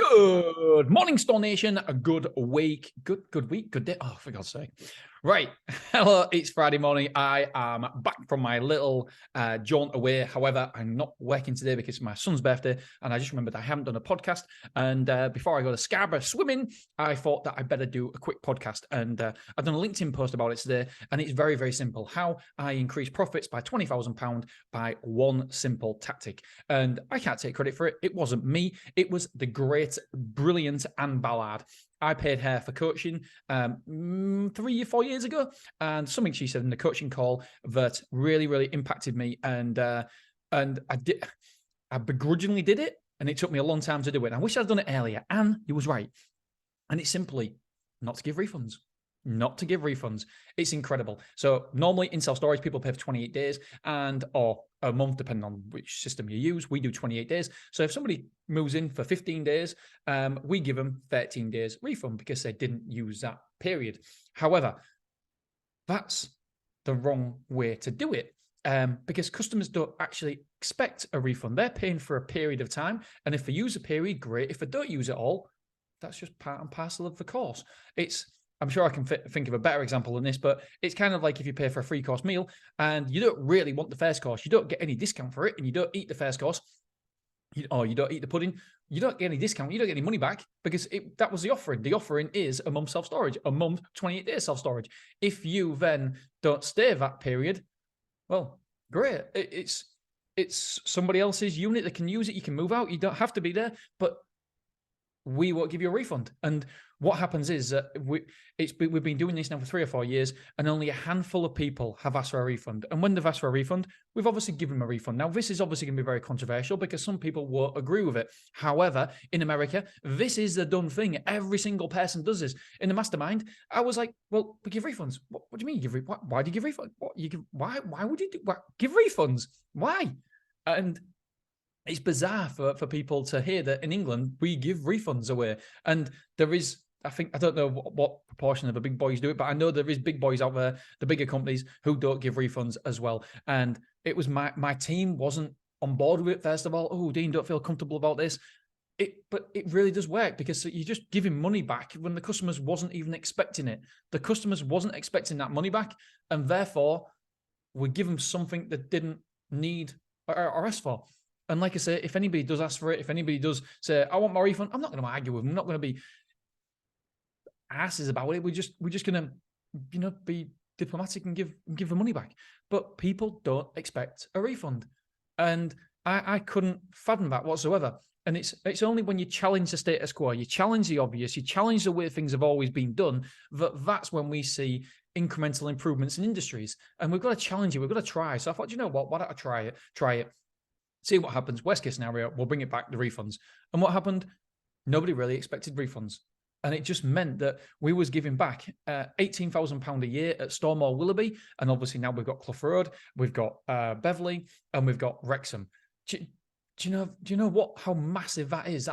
Good morning, Storm Nation. A good week. Good week. Good day. Oh, for God's sake. Right. Hello, it's Friday morning. I am back from my little jaunt away. However, I'm not working today because it's my son's birthday. And I just remembered I haven't done a podcast. And before I go to Scarborough swimming, I thought that I better do a quick podcast. And I've done a LinkedIn post about it today. And it's very, very simple. How I increase profits by £20,000 by one simple tactic. And I can't take credit for it. It wasn't me. It was the great, brilliant Anne Ballard. I paid her for coaching 3 or 4 years ago, and something she said in the coaching call that really, really impacted me. And I begrudgingly did it, and it took me a long time to do it. I wish I'd done it earlier. And you was right. And it's simply not to give refunds. Not to give refunds. It's incredible. So normally in self-storage, people pay for 28 days or a month, depending on which system you use. We do 28 days. So if somebody moves in for 15 days, we give them 13 days refund because they didn't use that period. However, that's the wrong way to do it. Because customers don't actually expect a refund. They're paying for a period of time. And if they use a period, great. If they don't use it all, that's just part and parcel of the course. I'm sure I can think of a better example than this, but it's kind of like if you pay for a 3-course meal and you don't really want the first course, you don't get any discount for it, and you don't eat the first course, or you don't eat the pudding, you don't get any discount, you don't get any money back because that was the offering. The offering is a month self-storage, a month, 28 days self-storage. If you then don't stay that period, well, great. It's somebody else's unit that can use it. You can move out. You don't have to be there, but we won't give you a refund. And what happens is that we've been doing this now for 3 or 4 years, and only a handful of people have asked for a refund. And when they've asked for a refund, we've obviously given them a refund. Now, this is obviously going to be very controversial because some people won't agree with it. However, in America, this is the done thing. Every single person does this. In the mastermind, I was like, well, we give refunds. What do you mean? Why do you give refunds? Why would you give refunds? Why? And it's bizarre for people to hear that in England, we give refunds away. And there is, I don't know what proportion of the big boys do it, but I know there is big boys out there, the bigger companies, who don't give refunds as well. And it was my team wasn't on board with it, first of all. Oh, Dean, don't feel comfortable about this. But it really does work because you're just giving money back when the customers wasn't even expecting it. The customers wasn't expecting that money back. And therefore, we give them something that didn't need or ask for. And like I say, if anybody does ask for it, if anybody does say, I want my refund, I'm not going to argue with them. I'm not going to be asses about it. We're just going to, be diplomatic and give the money back. But people don't expect a refund. And I couldn't fathom that whatsoever. And it's only when you challenge the status quo, you challenge the obvious, you challenge the way things have always been done, that's when we see incremental improvements in industries. And we've got to challenge it. We've got to try. So I thought, you know what? Why don't I try it? See what happens. Worst case scenario, we'll bring it back, the refunds. And what happened? Nobody really expected refunds. And it just meant that we was giving back £18,000 a year at Stormore Willoughby. And obviously now we've got Clough Road, we've got Beverley, and we've got Wrexham. Do you know how massive that is?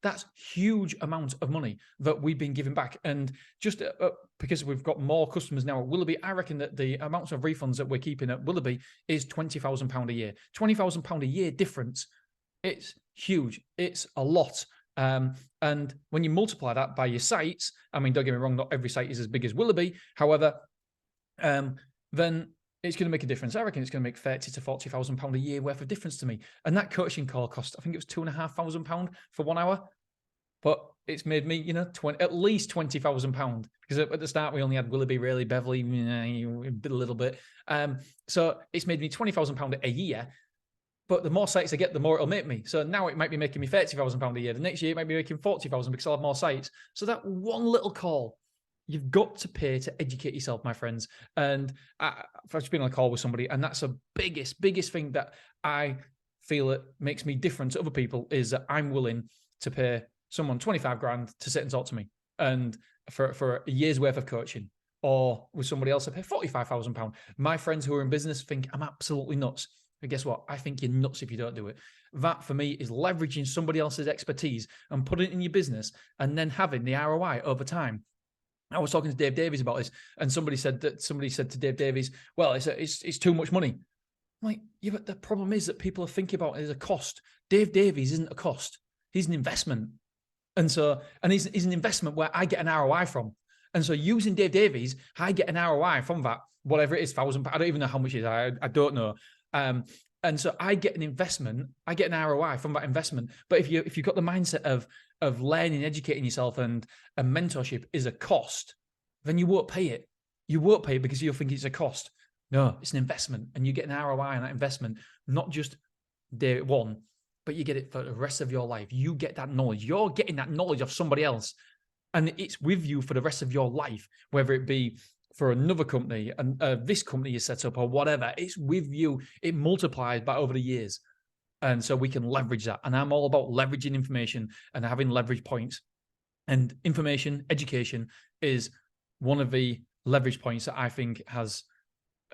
That's huge amount of money that we've been giving back. And just because we've got more customers now at Willoughby, I reckon that the amounts of refunds that we're keeping at Willoughby is £20,000 a year. £20,000 a year difference. It's huge. It's a lot. And when you multiply that by your sites, I mean, don't get me wrong, not every site is as big as Willoughby. However, then it's going to make a difference. I reckon it's going to make £30,000 to £40,000 a year worth of difference to me. And that coaching call cost, I think it was £2,500 for 1 hour. But it's made me, at least £20,000. Because at the start, we only had Willoughby, really, Beverley, a little bit. So it's made me £20,000 a year. But the more sites I get, the more it'll make me. So now it might be making me £30,000 a year. The next year, it might be making £40,000 because I'll have more sites. So that one little call, you've got to pay to educate yourself, my friends. And I've just been on a call with somebody, and that's the biggest thing that I feel it makes me different to other people is that I'm willing to pay someone 25 grand to sit and talk to me, and for a year's worth of coaching. Or with somebody else, I pay £45,000. My friends who are in business think I'm absolutely nuts. But guess what? I think you're nuts if you don't do it. That, for me, is leveraging somebody else's expertise and putting it in your business and then having the ROI over time. I was talking to Dave Davies about this, and somebody said to Dave Davies, well, it's too much money. I'm like, yeah, but the problem is that people are thinking about it as a cost. Dave Davies isn't a cost. He's an investment. And it's an investment where I get an ROI from. And so using Dave Davies, I get an ROI from that, whatever it is, £1,000. I don't even know how much it is. I don't know. And so I get an investment, I get an ROI from that investment. But if you've got the mindset of learning, educating yourself, and mentorship is a cost, then you won't pay it. You won't pay it because you'll think it's a cost. No, it's an investment, and you get an ROI on that investment, not just day one, but you get it for the rest of your life. You get that knowledge. You're getting that knowledge of somebody else, and it's with you for the rest of your life, whether it be for another company and this company you set up or whatever. It's with you. It multiplies by over the years. And so we can leverage that. And I'm all about leveraging information and having leverage points. And information, education is one of the leverage points that I think has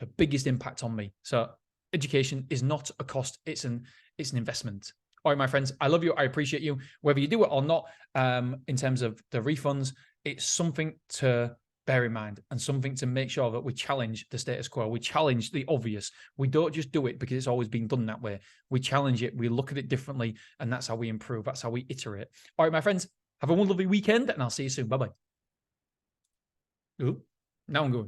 a biggest impact on me. So education is not a cost. It's an investment. All right, my friends, I love you. I appreciate you. Whether you do it or not, in terms of the refunds, it's something to bear in mind and something to make sure that we challenge the status quo. We challenge the obvious. We don't just do it because it's always been done that way. We challenge it. We look at it differently, and that's how we improve. That's how we iterate. All right, my friends, have a wonderful weekend, and I'll see you soon. Bye-bye. Ooh, now I'm going.